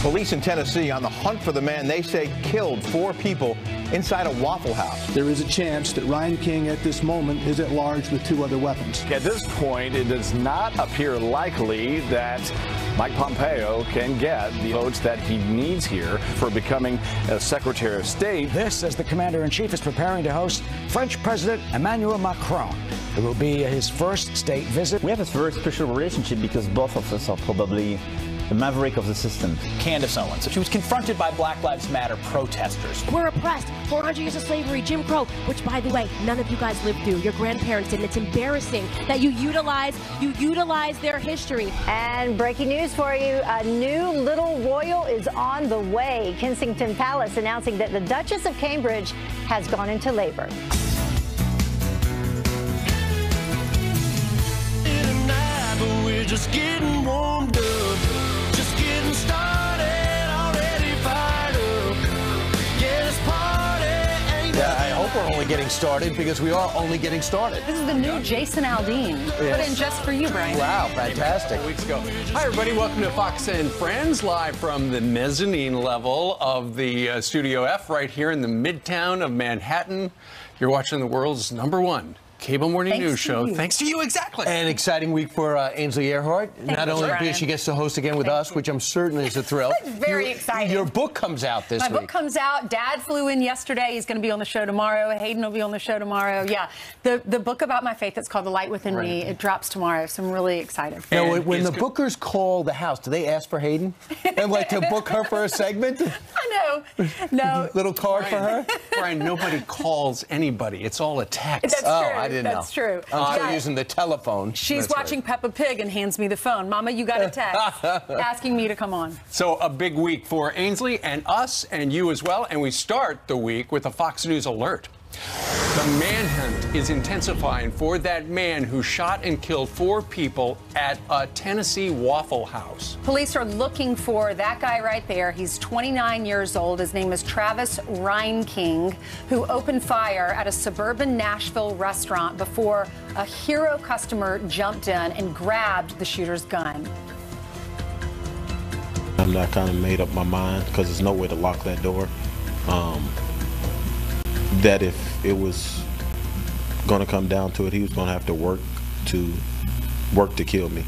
Police in Tennessee on the hunt for the man they say killed 4 people inside a Waffle House. There is a chance that Ryan King at this moment is at large with 2 other weapons. At this point, it does not appear likely that Mike Pompeo can get the votes that he needs here for becoming a Secretary of State. This as the Commander-in-Chief is preparing to host French President Emmanuel Macron. It will be his first state visit. We have a very special relationship because both of us are probably the maverick of the system. Candace Owens. She was confronted by Black Lives Matter protesters. We're oppressed. 400 years of slavery, Jim Crow, which, by the way, none of you guys lived through. Your grandparents didn't. It's embarrassing that you utilize their history. And breaking news for you, a new little royal is on the way. Kensington Palace announcing that the Duchess of Cambridge has gone into labor. We're just getting warmed up, just getting started, already fired up. Yeah, this party ain't I hope we're only getting started because we are only getting started. This is the new Jason Aldean. Yes. Put in just for you, Brian. Wow, fantastic. Weeks ago. Hi, everybody. Welcome to Fox and Friends, live from the mezzanine level of the Studio F right here in the midtown of Manhattan. You're watching the world's #1 cable morning news show. Thanks to you, exactly. An exciting week for Ainsley Earhart. Not only because she gets to host again with us, which I'm certain is a thrill. Very exciting. Your book comes out this week. My book comes out. Dad flew in yesterday. He's going to be on the show tomorrow. Hayden will be on the show tomorrow. Yeah, the book about my faith, it's called The Light Within Me. It drops tomorrow, so I'm really excited. Now, when the bookers call the house, do they ask for Hayden? And like to book her for a segment? I know. No. Little card for her? Brian, nobody calls anybody. It's all a text. That's true. I didn't know. That's true. I'm still using the telephone. She's watching Peppa Pig and hands me the phone. Mama, you got a text asking me to come on. So a big week for Ainsley and us and you as well. And we start the week with a Fox News alert. The manhunt is intensifying for that man who shot and killed 4 people at a Tennessee Waffle House. Police are looking for that guy right there. He's 29 years old. His name is Travis Reinking, who opened fire at a suburban Nashville restaurant before a hero customer jumped in and grabbed the shooter's gun. I kind of made up my mind because there's no way to lock that door. That if it was going to come down to it, he was going to have to work to kill me.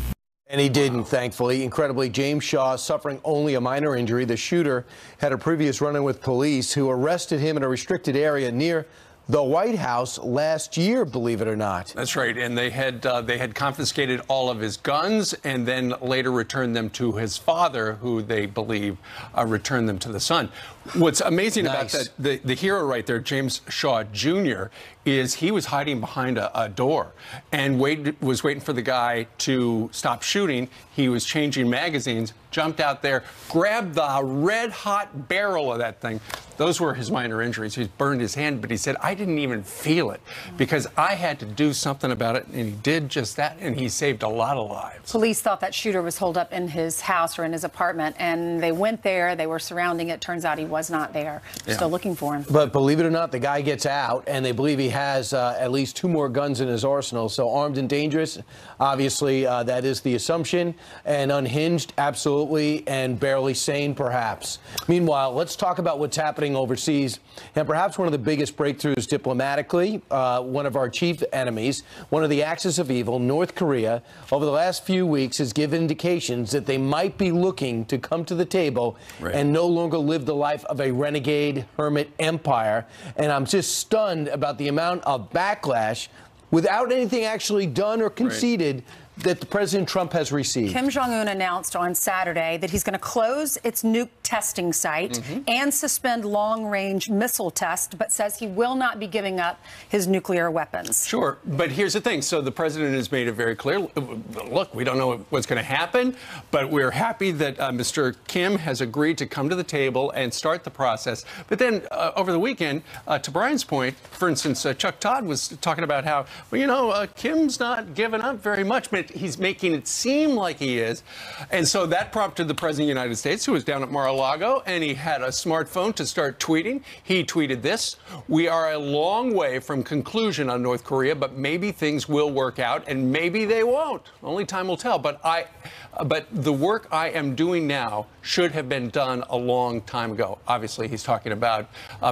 And he didn't, thankfully. Incredibly, James Shaw suffering only a minor injury. The shooter had a previous run-in with police who arrested him in a restricted area near the White House last year, believe it or not. That's right, and they had confiscated all of his guns and then later returned them to his father, who they believe returned them to the son. What's amazing about that, the hero right there, James Shaw Jr., is he was hiding behind a door and was waiting for the guy to stop shooting. He was changing magazines, jumped out there, grabbed the red-hot barrel of that thing. Those were his minor injuries. He burned his hand, but he said, I didn't even feel it because I had to do something about it, and he did just that, and he saved a lot of lives. Police thought that shooter was holed up in his house or in his apartment, and they went there. They were surrounding it. Turns out he was not there. Still looking for him. But believe it or not, the guy gets out, and they believe he has at least 2 more guns in his arsenal. So armed and dangerous, obviously, that is the assumption. And unhinged, absolutely, and barely sane, perhaps. Meanwhile, let's talk about what's happening overseas, and perhaps one of the biggest breakthroughs diplomatically, one of our chief enemies, one of the axis of evil, North Korea, over the last few weeks has given indications that they might be looking to come to the table and no longer live the life of a renegade hermit empire. And I'm just stunned about the amount of backlash without anything actually done or conceded that President Trump has received. Kim Jong-un announced on Saturday that he's going to close its nuke testing site and suspend long-range missile tests, but says he will not be giving up his nuclear weapons. Sure, but here's the thing. So the president has made it very clear, look, we don't know what's going to happen, but we're happy that Mr. Kim has agreed to come to the table and start the process. But then over the weekend, to Brian's point, for instance, Chuck Todd was talking about how, well, you know, Kim's not giving up very much, but he's making it seem like he is. And so that prompted the President of the United States, who was down at Mar-a-Lago, and he had a smartphone to start tweeting. He tweeted this: "We are a long way from conclusion on North Korea, but maybe things will work out, and maybe they won't. Only time will tell. But the work I am doing now should have been done a long time ago." Obviously, he's talking about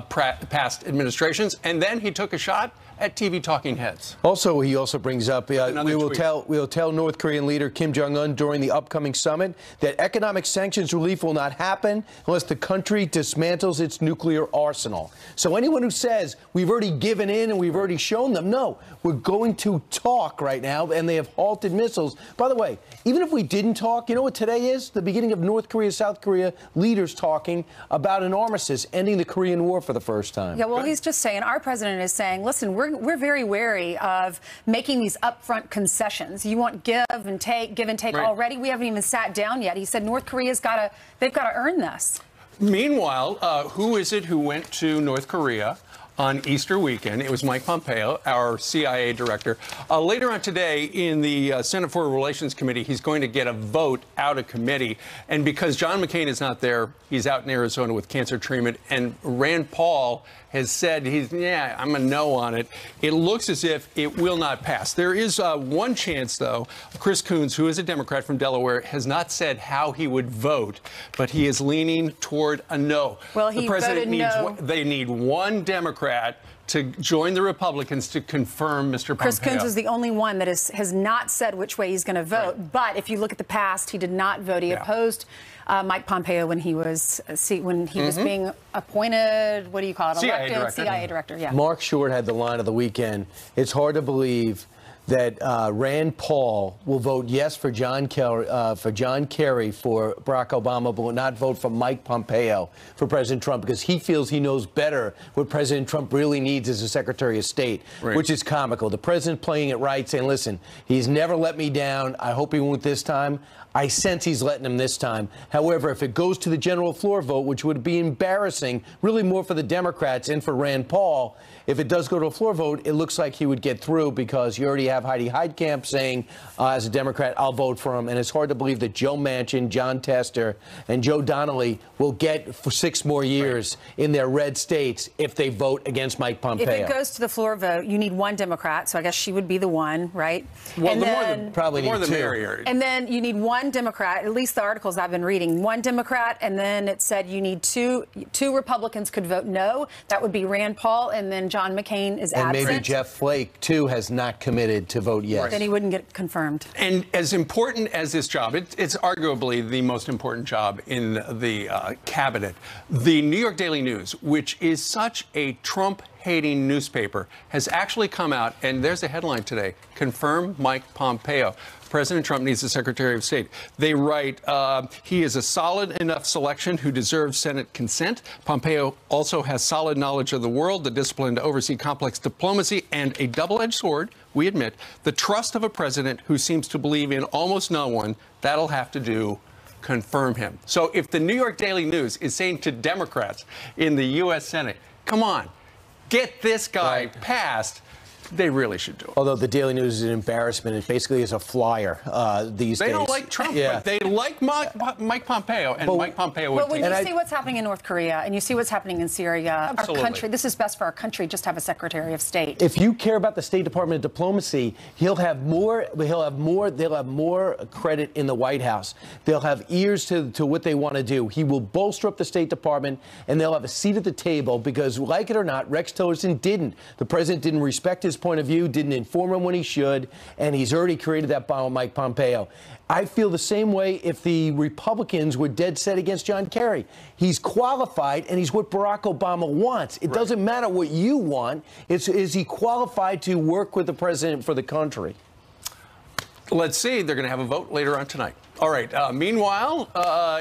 past administrations. And then he took a shot at TV talking heads. Also, he also brings up, we will tell North Korean leader Kim Jong-un during the upcoming summit that economic sanctions relief will not happen unless the country dismantles its nuclear arsenal. So anyone who says we've already given in and we've already shown them, no, we're going to talk right now, and they have halted missiles. By the way, even if we didn't talk, you know what today is? The beginning of North Korea, South Korea leaders talking about an armistice, ending the Korean War for the first time. Yeah, well, he's just saying, our president is saying, listen, we're very wary of making these upfront concessions. You want give and take right. Already. We haven't even sat down yet. He said North Korea's they've got to earn this. Meanwhile, who is it who went to North Korea on Easter weekend? It was Mike Pompeo, our CIA director. Later on today in the Senate Foreign Relations Committee, he's going to get a vote out of committee. And because John McCain is not there, he's out in Arizona with cancer treatment. And Rand Paul has said I'm a no on it. It looks as if it will not pass. There is one chance, though. Chris Coons, who is a Democrat from Delaware, has not said how he would vote, but he is leaning toward a no. Well, he voted no. They need one Democrat to join the Republicans to confirm Mr. Pompeo. Chris Coons is the only one that has not said which way he's going to vote. Right. But if you look at the past, he did not vote. He opposed Mike Pompeo when he was being appointed. What do you call it? Elected CIA director. Yeah. Mark Short had the line of the weekend. It's hard to believe that Rand Paul will vote yes for John Kerry for Barack Obama, but will not vote for Mike Pompeo for President Trump because he feels he knows better what President Trump really needs as a Secretary of State, which is comical. The president playing it right, saying, listen, he's never let me down. I hope he won't this time. I sense he's letting him this time. However, if it goes to the general floor vote, which would be embarrassing, really more for the Democrats and for Rand Paul, if it does go to a floor vote, it looks like he would get through because you already have Heidi Heitkamp saying, as a Democrat, I'll vote for him. And it's hard to believe that Joe Manchin, John Tester, and Joe Donnelly will get for 6 more years in their red states if they vote against Mike Pompeo. If it goes to the floor vote, you need one Democrat, so I guess she would be the one, right? Well, the more the merrier. And then you need one Democrat, at least the articles I've been reading, one Democrat, and then it said you need two Republicans could vote no. That would be Rand Paul, and then John McCain is absent. And maybe Jeff Flake, too, has not committed to vote yes. Then he wouldn't get confirmed. And as important as this job, it's arguably the most important job in the cabinet. The New York Daily News, which is such a Trump-hating newspaper, has actually come out, and there's a headline today, confirm Mike Pompeo. President Trump needs a Secretary of State. They write, he is a solid enough selection who deserves Senate consent. Pompeo also has solid knowledge of the world, the discipline to oversee complex diplomacy, and a double-edged sword, we admit, the trust of a president who seems to believe in almost no one. That'll have to do. Confirm him. So if the New York Daily News is saying to Democrats in the U.S. Senate, come on, get this guy passed, they really should do it. Although the Daily News is an embarrassment. It basically is a flyer these days. They don't like Trump, but they like Mike Pompeo, and Mike Pompeo would take it. But when you see what's happening in North Korea and you see what's happening in Syria, our country, this is best for our country, just have a Secretary of State. If you care about the State Department diplomacy, they'll have more credit in the White House. They'll have ears to what they want to do. He will bolster up the State Department, and they'll have a seat at the table because, like it or not, Rex Tillerson didn't. The president didn't respect his point of view, didn't inform him when he should, and he's already created that bond with Mike Pompeo. I feel the same way if the Republicans were dead set against John Kerry. He's qualified, and he's what Barack Obama wants. It doesn't matter what you want. Is he qualified to work with the president for the country? Let's see. They're going to have a vote later on tonight. All right. Meanwhile,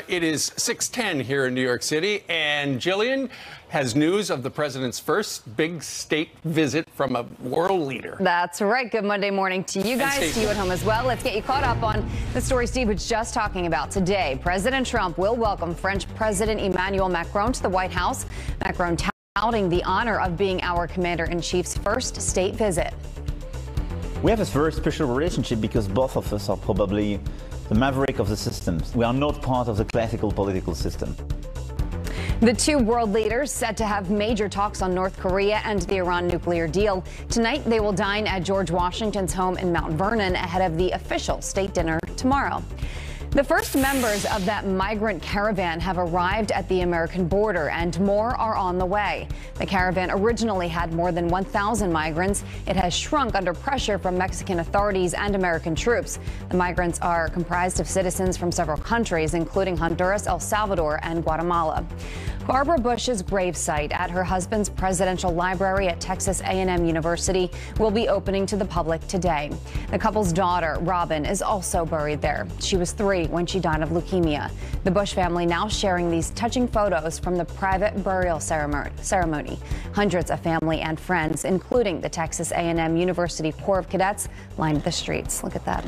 it is 6:10 here in New York City, and Jillian has news of the president's first big state visit from a world leader. That's right. Good Monday morning to you guys, to you at home as well. Let's get you caught up on the story Steve was just talking about. Today, President Trump will welcome French President Emmanuel Macron to the White House. Macron touting the honor of being our commander-in-chief's first state visit. We have a very special relationship because both of us are probably the maverick of the system. We are not part of the classical political system. The two world leaders set to have major talks on North Korea and the Iran nuclear deal. Tonight, they will dine at George Washington's home in Mount Vernon ahead of the official state dinner tomorrow. The first members of that migrant caravan have arrived at the American border, and more are on the way. The caravan originally had more than 1,000 migrants. It has shrunk under pressure from Mexican authorities and American troops. The migrants are comprised of citizens from several countries, including Honduras, El Salvador, and Guatemala. Barbara Bush's gravesite at her husband's presidential library at Texas A&M University will be opening to the public today. The couple's daughter, Robin, is also buried there. She was 3 when she died of leukemia. The Bush family now sharing these touching photos from the private burial ceremony. Hundreds of family and friends, including the Texas A&M University Corps of Cadets, lined the streets. Look at that.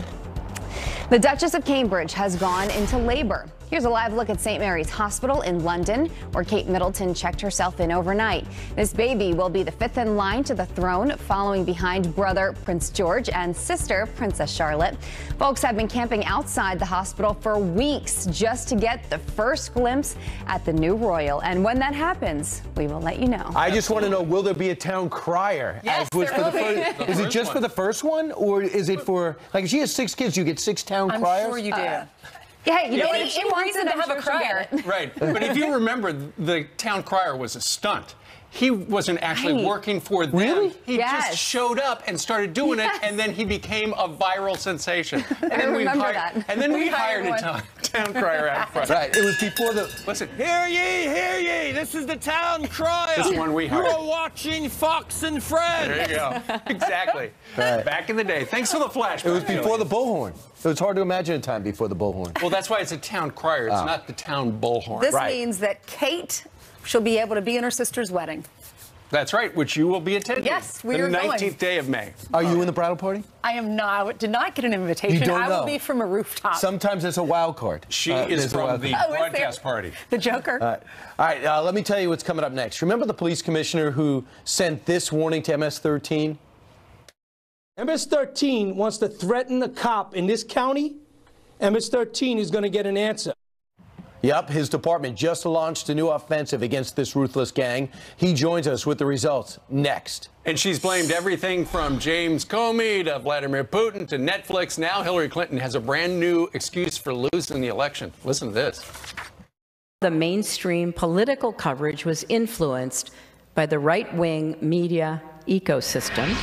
The Duchess of Cambridge has gone into labor. Here's a live look at St. Mary's Hospital in London, where Kate Middleton checked herself in overnight. This baby will be the 5th in line to the throne, following behind brother Prince George and sister Princess Charlotte. Folks have been camping outside the hospital for weeks just to get the first glimpse at the new royal. And when that happens, we will let you know. I just want to know, will there be a town crier? Yes, as was there for the will first, is it just for the first one, or is it for, like, if she has 6 kids, you get 6 town criers? I'm sure you do. Yeah, you know, if she wants to have a crier. Right. But if you remember, the town crier was a stunt. He wasn't actually working for them. Really? He just showed up and started doing it, and then he became a viral sensation. And then we hired a town crier out front. Right. It was before the... Listen. Hear ye, this is the town crier. This one we hired. You are watching Fox and Friends. There you go. Exactly. Right. Back in the day. Thanks for the flashback. It was before the bullhorn. So it's hard to imagine a time before the bullhorn. Well, that's why it's a town crier. It's not the town bullhorn. This means that Kate, she'll be able to be in her sister's wedding. That's right, which you will be attending. Yes, we are the going. 19th day of May. Are you in the bridal party? I am not. I did not get an invitation. You don't I know. will be from a rooftop. Sometimes it's a wild card. She is from the broadcast party. The Joker. All right, let me tell you what's coming up next. Remember the police commissioner who sent this warning to MS-13? MS-13 wants to threaten a cop in this county. MS-13 is going to get an answer. Yep, his department just launched a new offensive against this ruthless gang. He joins us with the results next. And she's blamed everything from James Comey to Vladimir Putin to Netflix. Now Hillary Clinton has a brand new excuse for losing the election. Listen to this. The mainstream political coverage was influenced by the right-wing media ecosystem.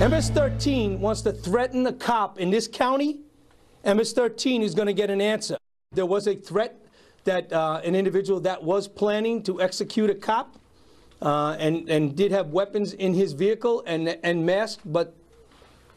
MS-13 wants to threaten a cop in this county. MS-13 is going to get an answer. There was a threat that an individual that was planning to execute a cop and did have weapons in his vehicle and masked, but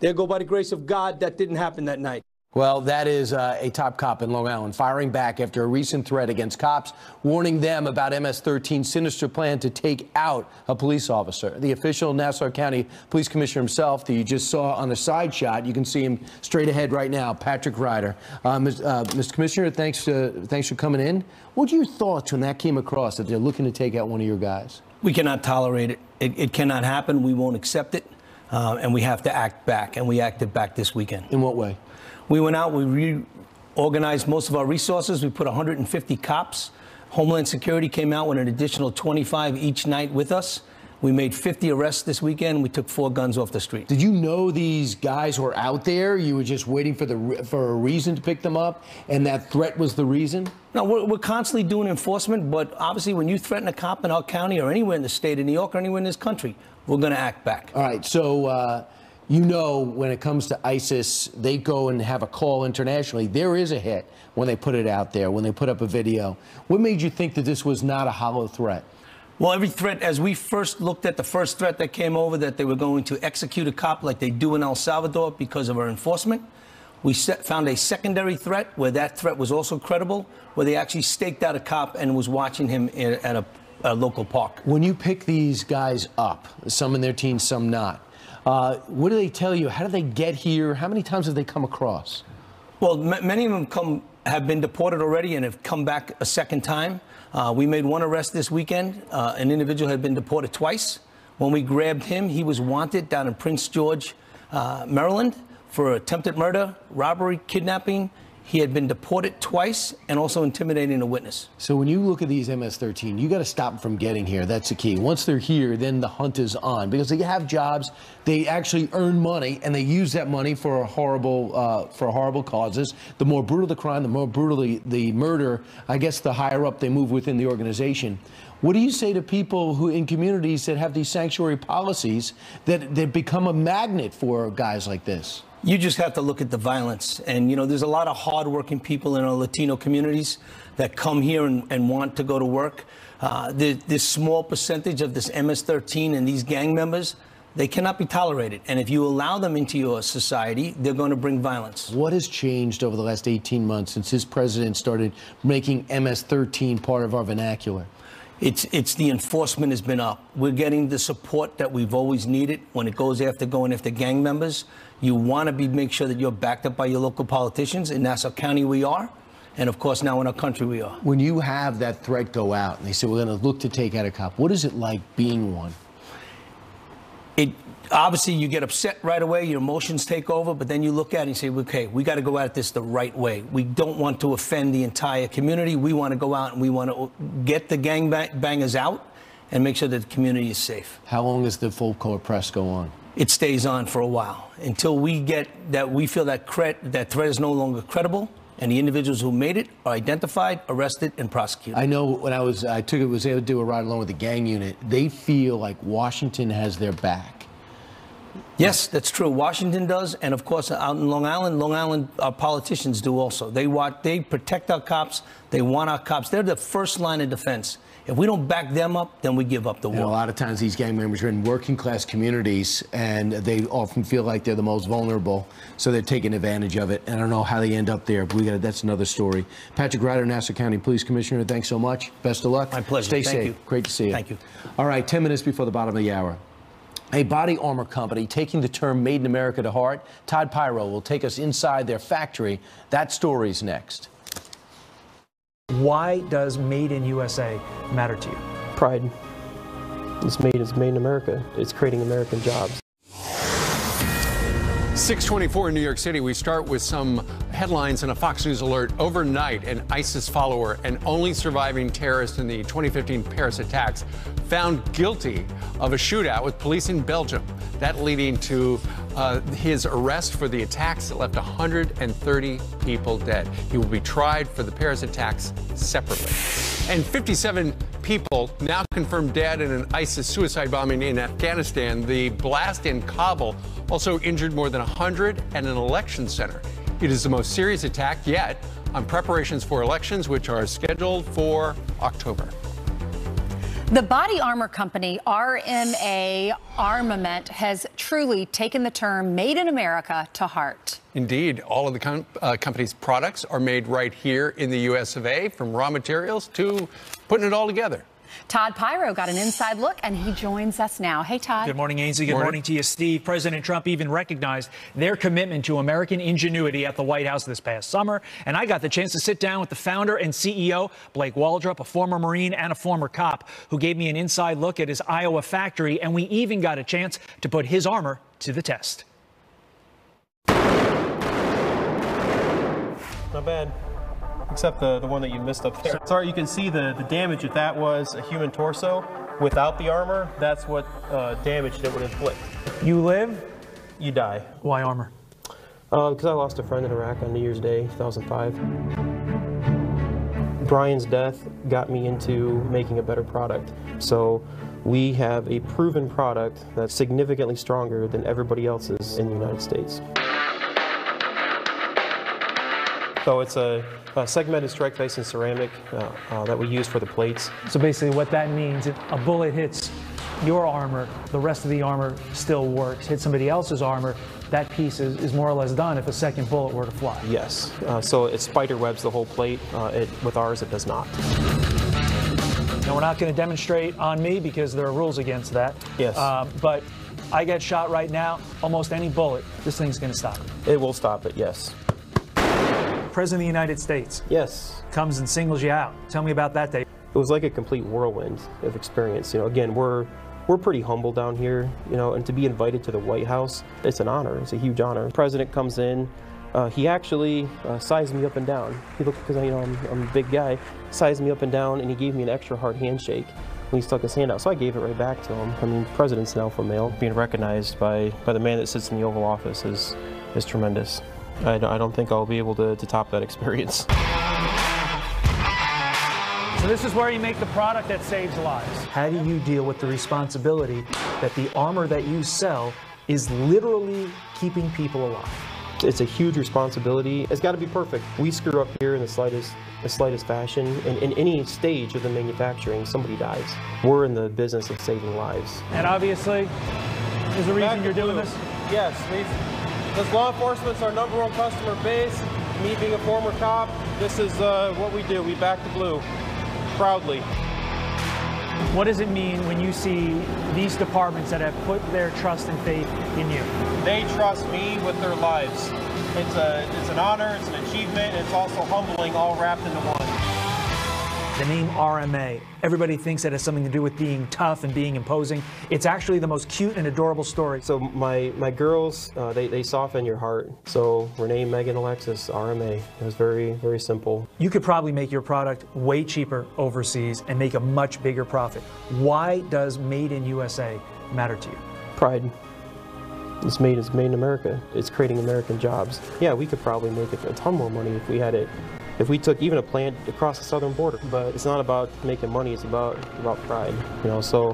there go by the grace of God, that didn't happen that night. Well, that is a top cop in Long Island firing back after a recent threat against cops, warning them about MS-13's sinister plan to take out a police officer. The official Nassau County Police Commissioner himself that you just saw on the side shot, you can see him straight ahead right now, Patrick Ryder. Mr. Commissioner, thanks for coming in. What are your thoughts when that came across, that they're looking to take out one of your guys? We cannot tolerate it. It cannot happen. We won't accept it. And we have to act back. And we acted back this weekend. In what way? We went out, we reorganized most of our resources. We put 150 cops. Homeland Security came out with an additional 25 each night with us. We made 50 arrests this weekend. We took 4 guns off the street. Did you know these guys were out there? You were just waiting for a reason to pick them up, and that threat was the reason? No, we're constantly doing enforcement, but obviously when you threaten a cop in our county or anywhere in the state of New York or anywhere in this country, we're going to act back. All right, so you know, when it comes to ISIS, they go and have a call internationally. There is a hit when they put it out there, when they put up a video. What made you think that this was not a hollow threat? Well, every threat, as we first looked at the first threat that came over, that they were going to execute a cop like they do in El Salvador because of our enforcement, we found a secondary threat where that threat was also credible, where they actually staked out a cop and was watching him at a local park. When you pick these guys up, some in their teens, some not, what do they tell you? How do they get here? How many times have they come across? Well, many of them have been deported already and have come back a second time. We made one arrest this weekend. An individual had been deported twice. When we grabbed him, he was wanted down in Prince George, Maryland, for attempted murder, robbery, kidnapping. He had been deported twice and also intimidating a witness. So when you look at these MS-13, you got to stop them from getting here. That's the key. Once they're here, then the hunt is on, because they have jobs, they actually earn money, and they use that money for horrible causes. The more brutal the crime, the more brutal the murder, I guess the higher up they move within the organization. What do you say to people who in communities that have these sanctuary policies that become a magnet for guys like this? You just have to look at the violence. And, you know, there's a lot of hardworking people in our Latino communities that come here and want to go to work. This small percentage of this MS-13 and these gang members, they cannot be tolerated. And if you allow them into your society, they're going to bring violence. What has changed over the last 18 months since his president started making MS-13 part of our vernacular? It's the enforcement has been up. We're getting the support that we've always needed when it goes after going after gang members. You want to make sure that you're backed up by your local politicians. In Nassau County, we are. And, of course, now in our country, we are. When you have that threat go out and they say, we're going to look to take out a cop, what is it like being one? Obviously, you get upset right away. Your emotions take over. But then you look at it and you say, OK, we got to go at this the right way. We don't want to offend the entire community. We want to go out and we want to get the gangbangers out and make sure that the community is safe. How long does the full court press go on? It stays on for a while until we get that we feel that threat is no longer credible and the individuals who made it are identified, arrested, and prosecuted. I know when I was able to do a ride along with the gang unit, they feel like Washington has their back. Yes, that's true. Washington does, and of course out in Long Island, our politicians do also. They protect our cops. They want our cops. They're the first line of defense. If we don't back them up, then we give up the war. A lot of times these gang members are in working class communities, and they often feel like they're the most vulnerable, so they're taking advantage of it. And I don't know how they end up there, but that's another story. Patrick Ryder, Nassau County Police Commissioner, thanks so much. Best of luck. My pleasure. Stay Thank safe. you. Great to see you. Thank you. All right, 10 minutes before the bottom of the hour. A body armor company taking the term Made in America to heart. Todd Pyro will take us inside their factory. That story's next. Why does Made in USA matter to you? Pride. It's made in America. It's creating American jobs. 6:24 in New York City. We start with some headlines and a Fox News alert. Overnight, an ISIS follower and only surviving terrorist in the 2015 Paris attacks found guilty of a shootout with police in Belgium. That leading to his arrest for the attacks that left 130 people dead. He will be tried for the Paris attacks separately. And 57 people now confirmed dead in an ISIS suicide bombing in Afghanistan. The blast in Kabul also injured more than 100 at an election center. It is the most serious attack yet on preparations for elections, which are scheduled for October. The body armor company RMA Armament has truly taken the term Made in America to heart. Indeed, all of the company's products are made right here in the US of A, from raw materials to putting it all together. Todd Pyro got an inside look, and he joins us now. Hey, Todd. Good morning, Ainsley. Good morning to you, Steve. President Trump even recognized their commitment to American ingenuity at the White House this past summer. And I got the chance to sit down with the founder and CEO, Blake Waldrop, a former Marine and a former cop, who gave me an inside look at his Iowa factory. And we even got a chance to put his armor to the test. Not bad. Except the one that you missed up there. Sorry, you can see the damage. If that was a human torso without the armor, that's what damage it would inflict. You live? You die. Why armor? Because I lost a friend in Iraq on New Year's Day, 2005. Brian's death got me into making a better product. So we have a proven product that's significantly stronger than everybody else's in the United States. So it's a segmented strike face in ceramic that we use for the plates. So basically what that means, if a bullet hits your armor, the rest of the armor still works. Hit somebody else's armor, that piece is more or less done if a second bullet were to fly. Yes. So it spider webs the whole plate. With ours, it does not. Now, we're not going to demonstrate on me because there are rules against that. Yes. But I get shot right now, almost any bullet, this thing's going to stop it. It will stop it, yes. President of the United States. Yes. Comes and singles you out. Tell me about that day. It was like a complete whirlwind of experience. You know, again, we're pretty humble down here, you know, and to be invited to the White House, it's an honor. It's a huge honor. The president comes in. He actually sized me up and down. He looked, because I'm a big guy, sized me up and down, and he gave me an extra hard handshake when he stuck his hand out. So I gave it right back to him. I mean, the president's an alpha male. Being recognized by the man that sits in the Oval Office is tremendous. I don't think I'll be able to top that experience. So this is where you make the product that saves lives. How do you deal with the responsibility that the armor that you sell is literally keeping people alive? It's a huge responsibility. It's got to be perfect. We screw up here in the slightest fashion, and in any stage of the manufacturing, somebody dies. We're in the business of saving lives. And obviously, there's a reason you're doing this? Yes, because law enforcement's our #1 customer base. Me being a former cop, this is what we do. We back the blue, proudly. What does it mean when you see these departments that have put their trust and faith in you? They trust me with their lives. It's an honor, it's an achievement, it's also humbling, all wrapped into one. The name RMA, everybody thinks that has something to do with being tough and being imposing. It's actually the most cute and adorable story. So my girls, they soften your heart. So Renee, Megan, Alexis, RMA. It was very, very simple. You could probably make your product way cheaper overseas and make a much bigger profit. Why does Made in USA matter to you? Pride. It's made in America. It's creating American jobs. Yeah, we could probably make a ton more money if we had it. If we took even a plant across the southern border, but it's not about making money, it's about pride, you know. So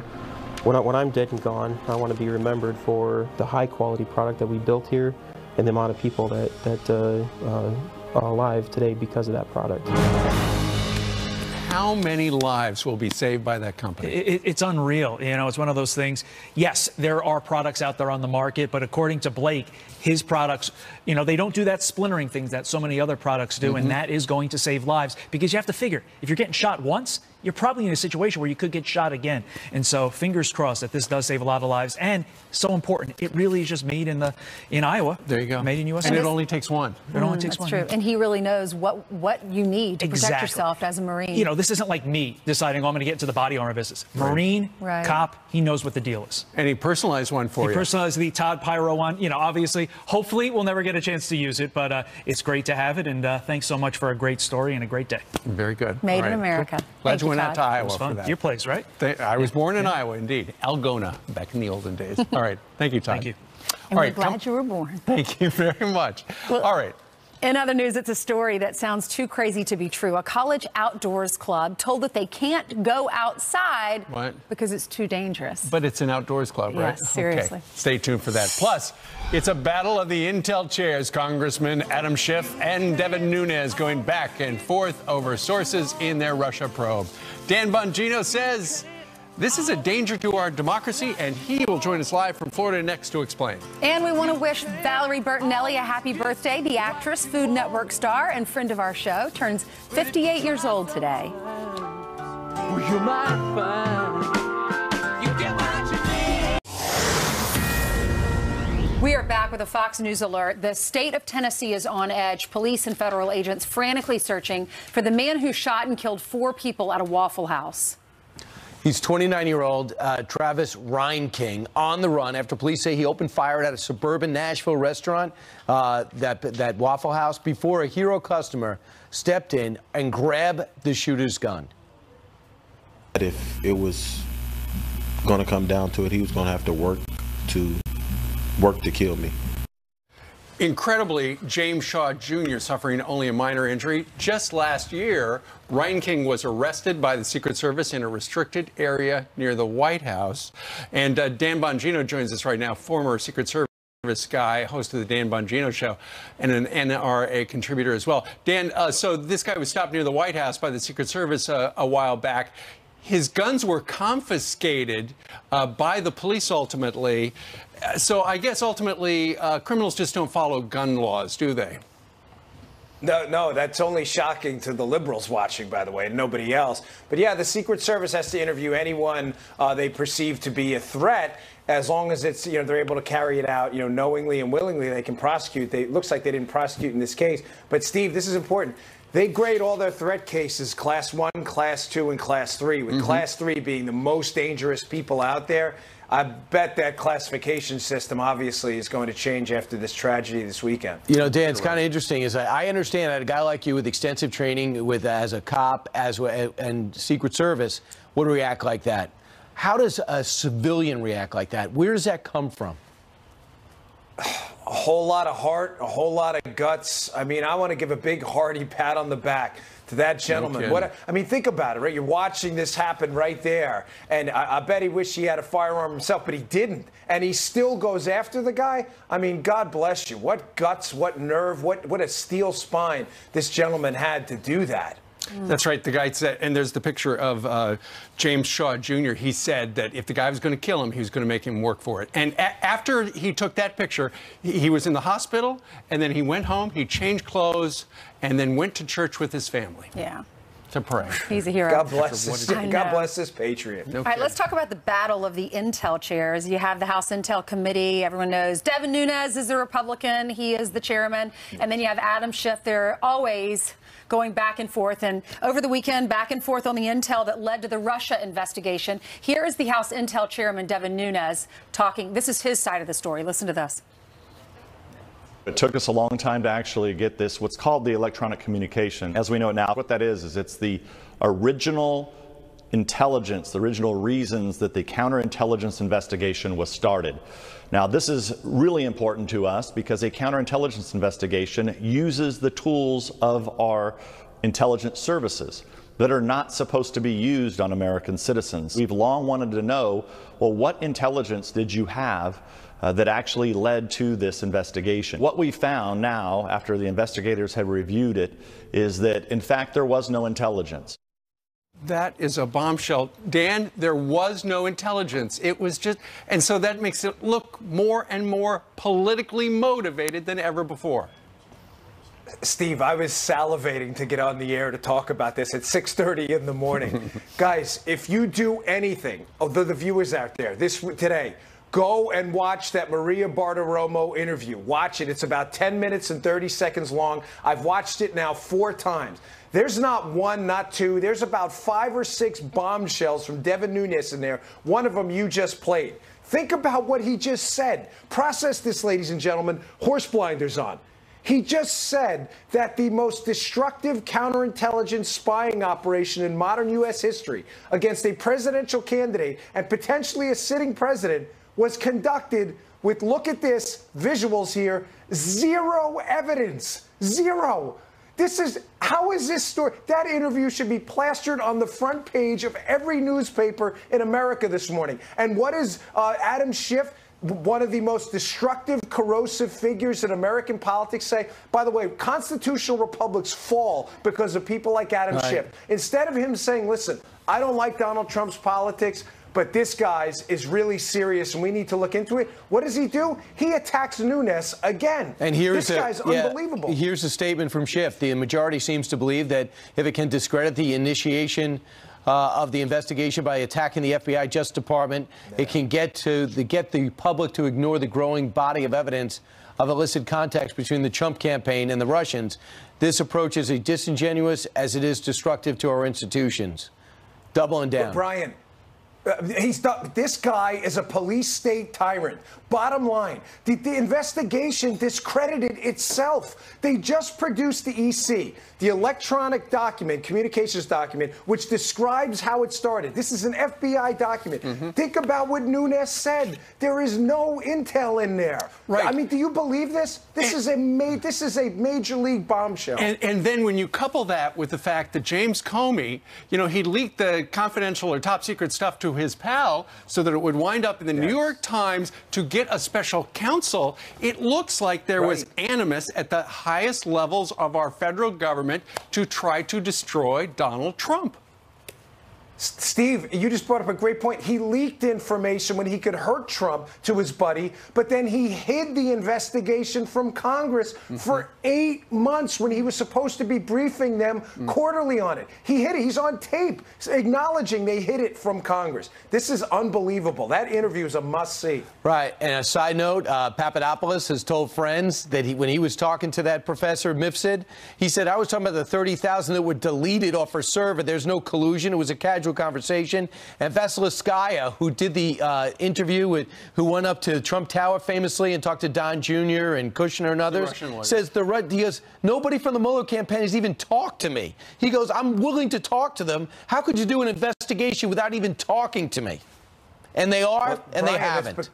when I'm dead and gone, I want to be remembered for the high quality product that we built here and the amount of people that are alive today because of that product. How many lives will be saved by that company? It's unreal. You know, it's one of those things. Yes, there are products out there on the market, but according to Blake, his products, you know, they don't do that splintering things that so many other products do, and that is going to save lives, because you have to figure, if you're getting shot once, you're probably in a situation where you could get shot again. And so fingers crossed that this does save a lot of lives, and so important, it really is just made in Iowa. There you go. Made in USA. And it only takes one. It only takes one. one. That's true. And he really knows what you need to protect yourself as a Marine. You know, this isn't like me deciding, oh, I'm going to get into the body armor business. Marine, cop, he knows what the deal is. And he personalized one for you. He personalized the Todd Pyro one. You know, obviously, hopefully we'll never get a chance to use it, but it's great to have it. And thanks so much for a great story and a great day. Very good. Made in America. Glad you went out to Iowa for that. Your place, right? I was born in Iowa, indeed. Algona, back in the olden days. All right. Thank you, Todd. Thank you. And we're glad you were born. Thank you very much. Well, all right. In other news, it's a story that sounds too crazy to be true. A college outdoors club told that they can't go outside because it's too dangerous. But it's an outdoors club, right? Yes, seriously. Okay. Stay tuned for that. Plus, it's a battle of the Intel chairs. Congressman Adam Schiff and Devin Nunes going back and forth over sources in their Russia probe. Dan Bongino says this is a danger to our democracy, and he will join us live from Florida next to explain. And we want to wish Valerie Bertinelli a happy birthday. The actress, Food Network star, and friend of our show turns 58 years old today. You might find you get what you need. We are back with a Fox News alert. The state of Tennessee is on edge. Police and federal agents frantically searching for the man who shot and killed 4 people at a Waffle House. He's 29-year-old Travis Reinking on the run after police say he opened fire at a suburban Nashville restaurant, that Waffle House, before a hero customer stepped in and grabbed the shooter's gun. If it was going to come down to it, he was going to have to work to kill me. Incredibly, James Shaw Jr. suffering only a minor injury. Just last year, Reinking was arrested by the Secret Service in a restricted area near the White House. And Dan Bongino joins us right now, former Secret Service guy, host of the Dan Bongino Show, and an NRA contributor as well. Dan, so this guy was stopped near the White House by the Secret Service a while back. His guns were confiscated by the police ultimately. So I guess ultimately criminals just don't follow gun laws, do they? No, that's only shocking to the liberals watching, by the way, and nobody else. But yeah, the Secret Service has to interview anyone they perceive to be a threat. As long as it's, they're able to carry it out, knowingly and willingly, they can prosecute. It looks like they didn't prosecute in this case. But Steve, this is important. They grade all their threat cases class 1, class 2, and class 3, with class 3 being the most dangerous people out there. I bet that classification system obviously is going to change after this tragedy this weekend. You know, Dan, it's kind of interesting. Is I understand that a guy like you with extensive training with as a cop and Secret Service would react like that. How does a civilian react like that? Where does that come from? A whole lot of heart, a whole lot of guts. I mean, I want to give a big hearty pat on the back to that gentleman. No I mean, think about it, right? You're watching this happen right there, and I bet he wished he had a firearm himself, but he didn't, and he still goes after the guy. I mean, God bless you. What guts, what nerve, what a steel spine this gentleman had to do that. That's right. The guy said, and there's the picture of James Shaw Jr. He said that if the guy was going to kill him, he was going to make him work for it. And after he took that picture, he was in the hospital, and then he went home, he changed clothes, and then went to church with his family. Yeah. To pray. He's a hero. God bless this patriot. All right, let's talk about the battle of the Intel chairs. You have the House Intel Committee. Everyone knows Devin Nunes is a Republican. He is the chairman. And then you have Adam Schiff. They're always going back and forth. And over the weekend, back and forth on the intel that led to the Russia investigation. Here is the House Intel chairman, Devin Nunes, talking. This is his side of the story. Listen to this. It took us a long time to actually get this, what's called the electronic communication. As we know it now, what that is it's the original intelligence, the original reasons that the counterintelligence investigation was started. Now, this is really important to us because a counterintelligence investigation uses the tools of our intelligence services that are not supposed to be used on American citizens. We've long wanted to know, well, what intelligence did you have that actually led to this investigation? What we found now, after the investigators have reviewed it, is that, in fact, there was no intelligence. That is a bombshell. Dan, there was no intelligence. It was just, and so that makes it look more and more politically motivated than ever before. Steve, I was salivating to get on the air to talk about this at 6:30 in the morning. Guys, if you do anything, the viewers out there, today, go and watch that Maria Bartiromo interview. Watch it. It's about 10 minutes and 30 seconds long. I've watched it now 4 times. There's not one, not two. There's about 5 or 6 bombshells from Devin Nunes in there. One of them you just played. Think about what he just said. Process this, ladies and gentlemen. Horse blinders on. He just said that the most destructive counterintelligence spying operation in modern U.S. history against a presidential candidate and potentially a sitting president was conducted with, look at this, visuals here, 0 evidence. 0. How is this story? That interview should be plastered on the front page of every newspaper in America this morning. And what is Adam Schiff, one of the most destructive, corrosive figures in American politics, say? By the way, constitutional republics fall because of people like Adam Schiff. Instead of him saying, listen, I don't like Donald Trump's politics, but this guy's is really serious and we need to look into it. What does he do? He attacks Nunes again. And here's this guy's unbelievable. Here's a statement from Schiff. The majority seems to believe that if it can discredit the initiation of the investigation by attacking the FBI Justice Department, it can get the public to ignore the growing body of evidence of illicit contacts between the Trump campaign and the Russians. This approach is as disingenuous as it is destructive to our institutions. Doubling down. But Brian, this guy is a police state tyrant. Bottom line, the investigation discredited itself. They just produced the EC, the electronic document, communications document, which describes how it started. This is an FBI document. Think about what Nunes said. There is no intel in there. Right. I mean, do you believe this? This is a major league bombshell. And then when you couple that with the fact that James Comey, he leaked the confidential or top secret stuff to his pal so that it would wind up in the New York Times to get a special counsel, it looks like there was animus at the highest levels of our federal government to try to destroy Donald Trump. Steve, you just brought up a great point. He leaked information when he could hurt Trump to his buddy, but then he hid the investigation from Congress for 8 months when he was supposed to be briefing them quarterly on it. He hid it. He's on tape acknowledging they hid it from Congress. This is unbelievable. That interview is a must-see. Right. And a side note, Papadopoulos has told friends that when he was talking to that professor, Mifsud, he said, I was talking about the 30,000 that were deleted off her server. There's no collusion. It was a casual conversation. And Vasilevskaya, who did the interview who went up to Trump Tower famously and talked to Don Jr. and Kushner and others, says he goes, nobody from the Mueller campaign has even talked to me. He goes, I'm willing to talk to them. How could you do an investigation without even talking to me? And they are, and they haven't.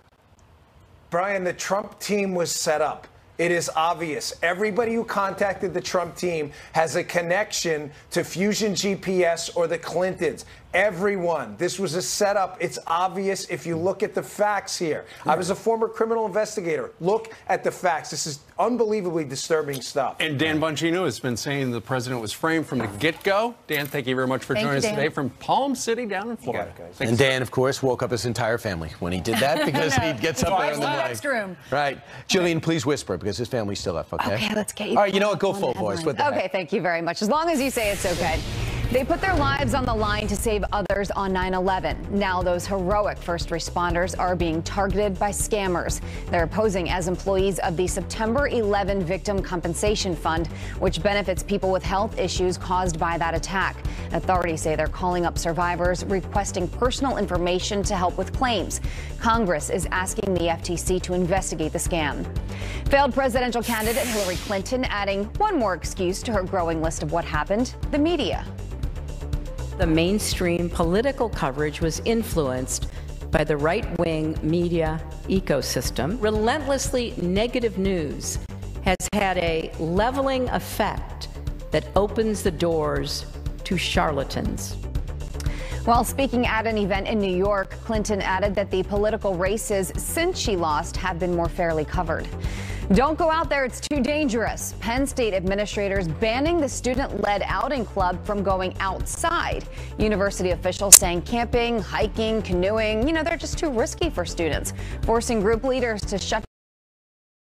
Brian, the Trump team was set up. It is obvious. Everybody who contacted the Trump team has a connection to Fusion GPS or the Clintons. Everyone. This was a setup. It's obvious if you look at the facts here. I was a former criminal investigator. Look at the facts. This is unbelievably disturbing stuff. And Dan Bongino has been saying the president was framed from the get-go. Dan, thank you very much for joining us today from Palm City down in Florida. And Dan, of course, woke up his entire family when he did that because he gets up there in the morning. Room. Right. Jillian, please whisper because his family's still up, okay? Okay, let's get you. All right, you know what? Go full voice. What the heck? Okay, thank you very much. As long as you say it's okay. They put their lives on the line to save others on 9/11. Now those heroic first responders are being targeted by scammers. They're posing as employees of the September 11 Victim Compensation Fund, which benefits people with health issues caused by that attack. Authorities say they're calling up survivors, requesting personal information to help with claims. Congress is asking the FTC to investigate the scam. Failed presidential candidate Hillary Clinton adding one more excuse to her growing list of what happened: the media. The mainstream political coverage was influenced by the right-wing media ecosystem. Relentlessly negative news has had a leveling effect that opens the doors to charlatans. While speaking at an event in New York, Clinton added that the political races since she lost have been more fairly covered. Don't go out there, it's too dangerous. Penn State administrators banning the student-led outing club from going outside. University officials saying camping, hiking, canoeing, they're just too risky for students, forcing group leaders to shut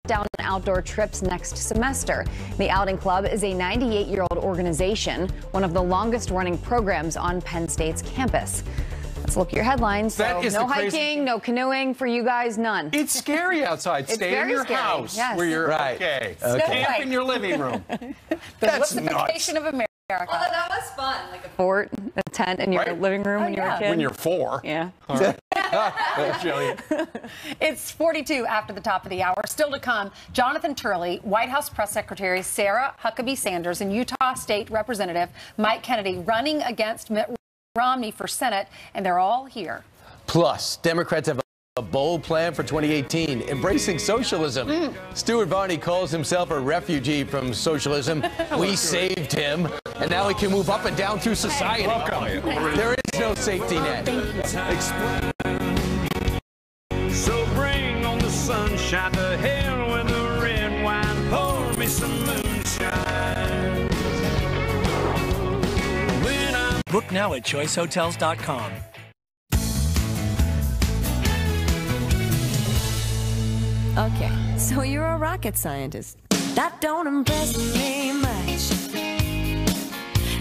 down outdoor trips next semester. The outing club is a 98-year-old organization, one of the longest-running programs on Penn State's campus. Let's look at your headlines. So no hiking, no canoeing for you guys, none. It's scary outside. Stay in your house where you're okay. Camp in your living room. That's nuts. Of America. Although that was fun, like a fort, a tent in your living room when you were a kid. When you're 4. Yeah. All right. Jillian. It's 42 after the top of the hour. Still to come, Jonathan Turley, White House Press Secretary Sarah Huckabee Sanders, and Utah State Representative Mike Kennedy running against Mitt Romney for Senate, and they're all here. Plus, Democrats have a bold plan for 2018, embracing socialism. Stuart Varney calls himself a refugee from socialism. We saved him, and now he can move up and down through society. There is no safety net. So bring on the sunshine, to hell with the red wine, pour me some moonshine. Book now at choicehotels.com. Okay, so you're a rocket scientist. That don't impress me much.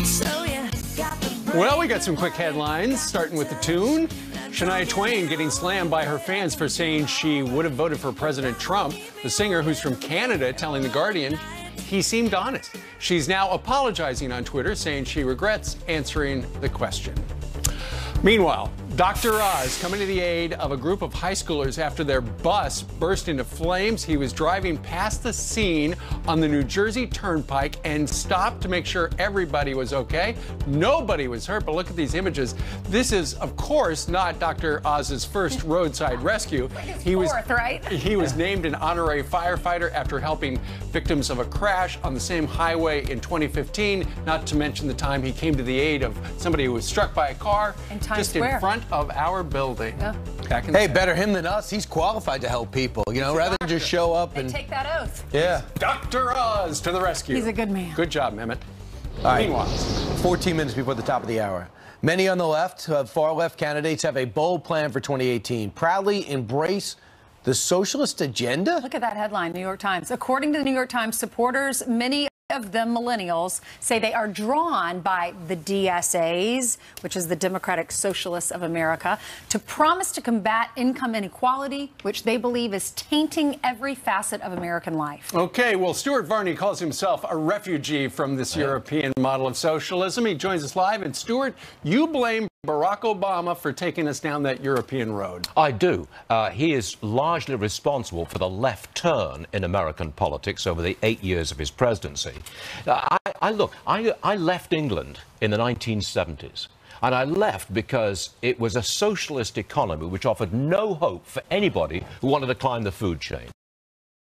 So you got the Well, we got some quick headlines, starting with the tune. Shania Twain getting slammed by her fans for saying she would have voted for President Trump. The singer, who's from Canada, telling The Guardian he seemed honest. She's now apologizing on Twitter, saying she regrets answering the question. Meanwhile, Dr. Oz coming to the aid of a group of high schoolers after their bus burst into flames. He was driving past the scene on the New Jersey Turnpike and stopped to make sure everybody was okay. Nobody was hurt, but look at these images. This is, of course, not Dr. Oz's first roadside rescue. He was named an honorary firefighter after helping victims of a crash on the same highway in 2015, not to mention the time he came to the aid of somebody who was struck by a car just in front of our building. Back in better him than us. He's qualified to help people, rather than just show up and take that oath. Yeah. Dr. Oz to the rescue. He's a good man. Good job, Mehmet. All right. Meanwhile, 14 minutes before the top of the hour. Many on the left, far left candidates have a bold plan for 2018. Proudly embrace the socialist agenda? Look at that headline, New York Times. According to the New York Times, supporters, many of them millennials, say they are drawn by the DSAs, which is the Democratic Socialists of America, to promise to combat income inequality, which they believe is tainting every facet of American life. Okay, well, Stuart Varney calls himself a refugee from this European model of socialism. He joins us live. And Stuart, you blame Barack Obama for taking us down that European road. I do. He is largely responsible for the left turn in American politics over the 8 years of his presidency. I left England in the 1970s. And I left because it was a socialist economy which offered no hope for anybody who wanted to climb the food chain.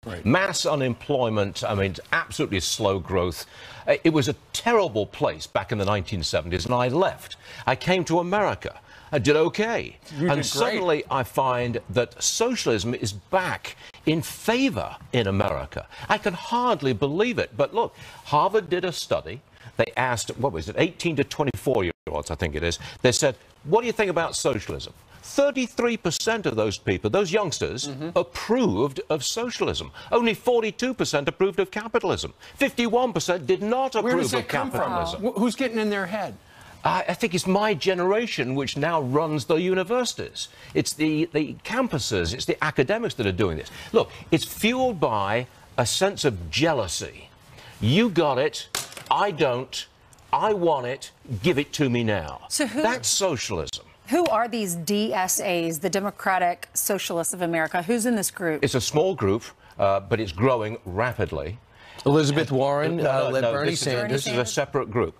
Right. Mass unemployment, I mean, absolutely slow growth. It was a terrible place back in the 1970s, and I left. I came to America. I did okay. And suddenly I find that socialism is back in favor in America. I can hardly believe it. But look, Harvard did a study. They asked, what was it, 18 to 24-year-olds, I think it is. They said, what do you think about socialism? 33% of those people, those youngsters, approved of socialism. Only 42% approved of capitalism. 51% did not approve of capitalism. Who's getting in their head? I think it's my generation which now runs the universities. It's the campuses, it's the academics that are doing this. Look, it's fueled by a sense of jealousy. You got it, I don't, I want it, give it to me now. So that's socialism. Who are these DSAs, the Democratic Socialists of America? Who's in this group? It's a small group, but it's growing rapidly. Elizabeth Warren led Bernie This Sanders. is a separate group.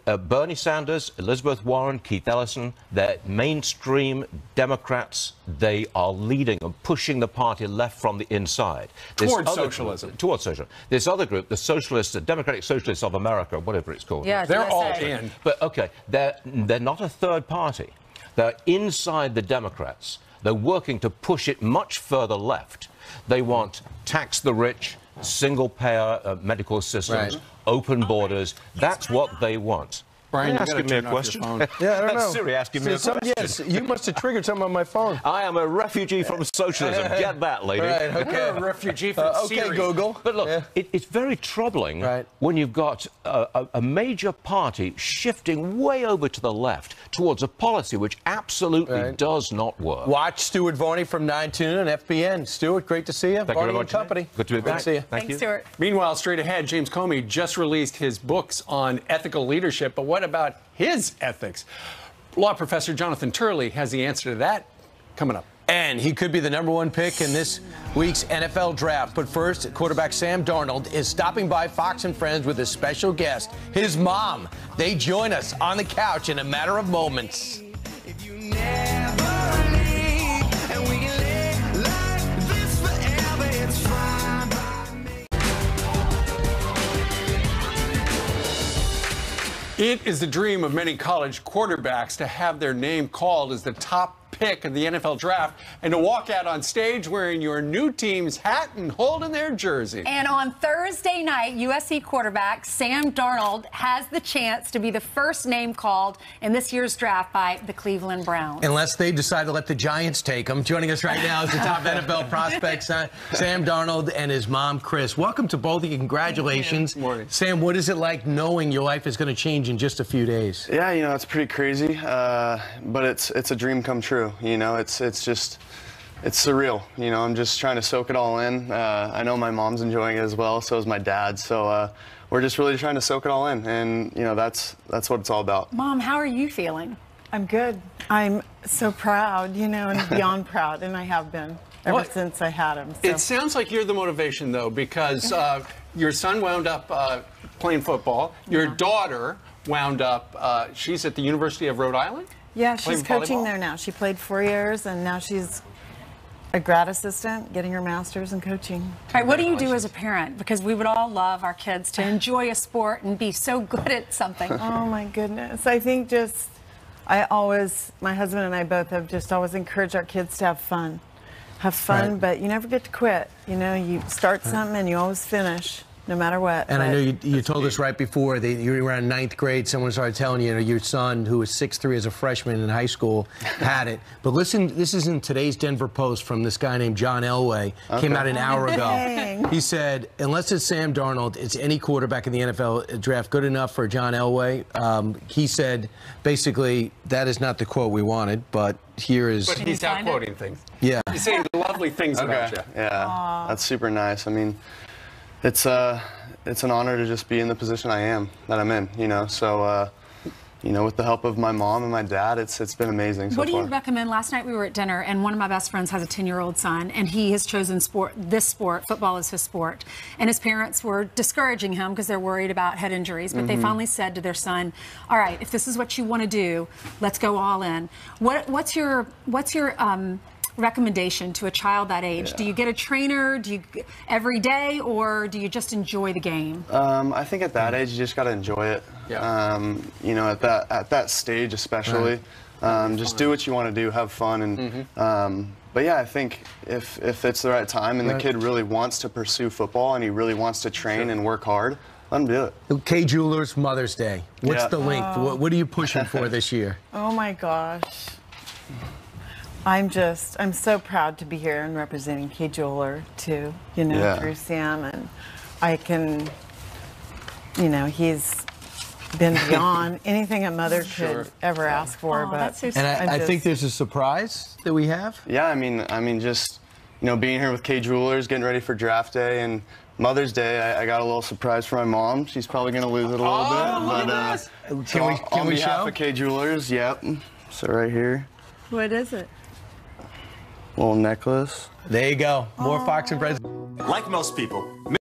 Bernie Sanders, Elizabeth Warren, Keith Ellison, they're mainstream Democrats. They are leading and pushing the party left from the inside. Towards socialism. Towards socialism. This other group, the Socialists, the Democratic Socialists of America, whatever it's called. Yeah, they're all in. But, okay, they're not a third party. They're inside the Democrats. They're working to push it much further left. They want tax the rich, single-payer medical systems, open borders. That's what they want. Brian, you asking me a question? Yeah, I don't know. Siri asking me a question. Yes, you must have triggered something on my phone. I am a refugee from socialism. Get that, lady. Right, okay. You're a refugee from Syria. Okay, Google. But look, it's very troubling when you've got a major party shifting way over to the left towards a policy which absolutely does not work. Watch Stuart Varney from 9 to noon on FBN. Stuart, great to see you. Thank you very much. Company. Good to be back. Good to see you. Thank you. Stuart. Meanwhile, straight ahead, James Comey just released his books on ethical leadership. But what about his ethics? Law professor Jonathan Turley has the answer to that coming up. And he could be the #1 pick in this week's NFL draft. But first, quarterback Sam Darnold is stopping by Fox and Friends with a special guest, his mom. They join us on the couch in a matter of moments. It is the dream of many college quarterbacks to have their name called as the top pick of the NFL draft and to walk out on stage wearing your new team's hat and holding their jersey. And on Thursday night, USC quarterback Sam Darnold has the chance to be the first name called in this year's draft by the Cleveland Browns. Unless they decide to let the Giants take him. Joining us right now is the top NFL prospect, Sam Darnold, and his mom, Chris. Welcome to both of you. Congratulations. Good morning. Sam, what is it like knowing your life is going to change in just a few days? Yeah, you know, it's pretty crazy, but it's a dream come true. You know, it's surreal. You know, I'm just trying to soak it all in. I know my mom's enjoying it as well, so is my dad. So we're just really trying to soak it all in, and you know, that's what it's all about. Mom, how are you feeling? I'm good. I'm so proud, you know, and beyond proud, and I have been ever since I had him. So. It sounds like you're the motivation, though, because your son wound up playing football. Your daughter wound up, she's at the University of Rhode Island? Yeah, she's coaching volleyball? there now. She played 4 years, and now she's a grad assistant, getting her master's in coaching. All right, what do you do as a parent? Because we would all love our kids to enjoy a sport and be so good at something. Oh, my goodness. I think my husband and I both have just always encouraged our kids to have fun. Have fun, but you never get to quit. You know, you start something and you always finish. no matter what. And I know you told us right before that you were around 9th grade, someone started telling you, your son, who was 6'3" as a freshman in high school, had it. But listen, this is in today's Denver Post from this guy named John Elway. Came out an hour ago. He said, unless it's Sam Darnold, it's any quarterback in the NFL draft good enough for John Elway. He said, basically, that is not the quote we wanted, but here is... But he's out quoting things. Yeah. He's saying lovely things about you. Yeah, that's super nice. I mean, it's an honor to just be in the position that I'm in, so with the help of my mom and my dad, it's been amazing so far. What do you recommend? Last night we were at dinner, and one of my best friends has a 10-year-old son, and he has chosen this sport. Football is his sport. And his parents were discouraging him because they're worried about head injuries, but they finally said to their son, all right, if this is what you want to do, let's go all in. What's your recommendation to a child that age? Do you get a trainer every day, or do you just enjoy the game? I think at that age you just got to enjoy it. At that stage especially, just do what you want to do, have fun, and but yeah, I think if it's the right time and the kid really wants to pursue football and he really wants to train and work hard, let him do it. K Jewelers Mother's Day. What's the link? What are you pushing for this year? Oh my gosh. I'm so proud to be here and representing K Jeweler too, through Sam, and I can, he's been beyond anything a mother could ever ask for. But I think there's a surprise that we have. Yeah, I mean, just being here with K Jewelers, getting ready for draft day and Mother's Day, I got a little surprise for my mom. She's probably gonna lose it a little bit, but can we behalf show? of K Jewelers, yep. So right here. What is it? Little necklace. There you go. More Fox and Friends. Like most people,